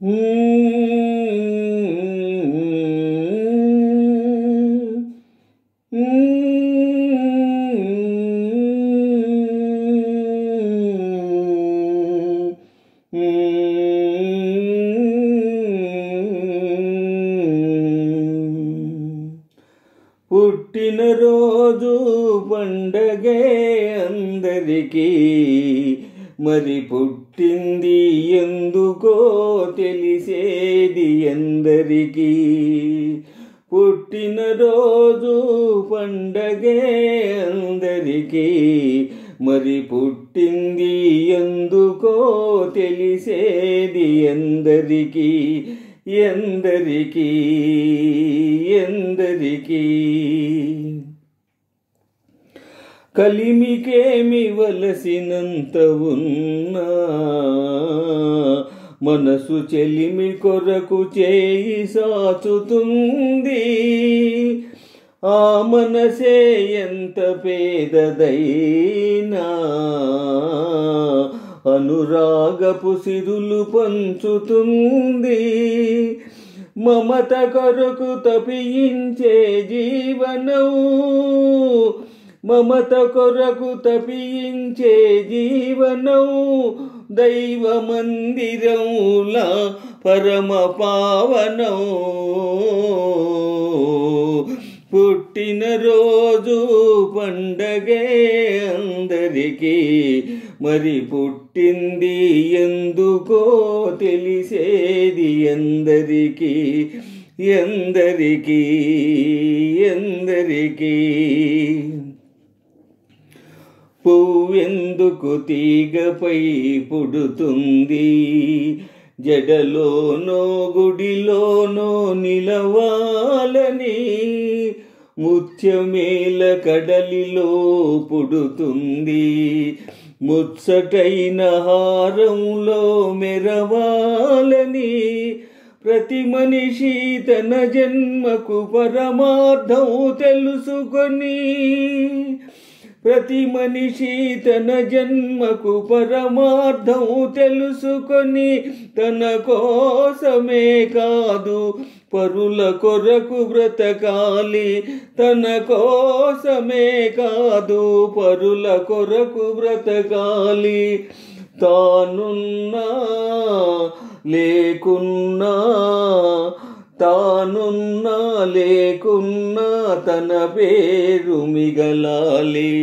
పుట్టినరోజు పండగే అందరికీ, మరి పుట్టింది ఎందుకో తెలిసేది ఎందరికీ. పుట్టినరోజు పండగే అందరికీ, మరి పుట్టింది ఎందుకో తెలిసేది ఎందరికీ. ఎందరికీ ఎందరికీ కలిమికేమి వలసినంత ఉన్నా, మనసు చెలిమి కొరకు చేయి సాచుతుంది. ఆ మనసే ఎంత పేదదైనా అనురాగపు సిరులు పంచుతుంది. మమత కొరకు తపించే జీవనం, మమత కొరకు తపించే జీవనం దైవ మందిరంలా పరమ పావనం. పుట్టినరోజు పండగే అందరికీ, మరి పుట్టింది ఎందుకో తెలిసేది ఎందరికీ. ఎందరికీ ఎందరికీ పువ్వెందుకు తీగపై పుడుతుంది, జడలోనో గుడిలోనో నిలవాలని. ముత్యమేల కడలిలో పుడుతుంది, ముచ్చటైన హారంలో మెరవాలని. ప్రతి మనిషి తన జన్మకు పరమార్థం తెలుసుకొని, ప్రతి మనిషి తన జన్మకు పరమార్థం తెలుసుకొని, తన కోసమే కాదు పరుల కొరకు బ్రతకాలి. తన కోసమే కాదు పరుల కొరకు బ్రతకాలి. తానున్నా లేకున్నా, తానున్నా లేకున్నా తన పేరు మిగలాలి.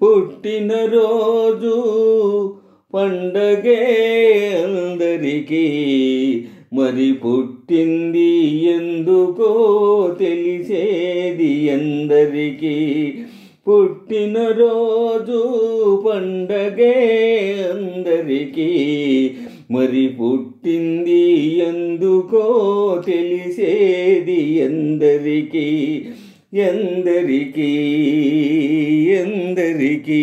పుట్టినరోజు పండగే అందరికీ, మరి పుట్టింది ఎందుకో తెలిసేది ఎందరికీ. పుట్టినరోజు పండగే అందరికీ, మరి పుట్టింది ఎందుకో తెలిసేది ఎందరికీ. ఎందరికీ ఎందరికీ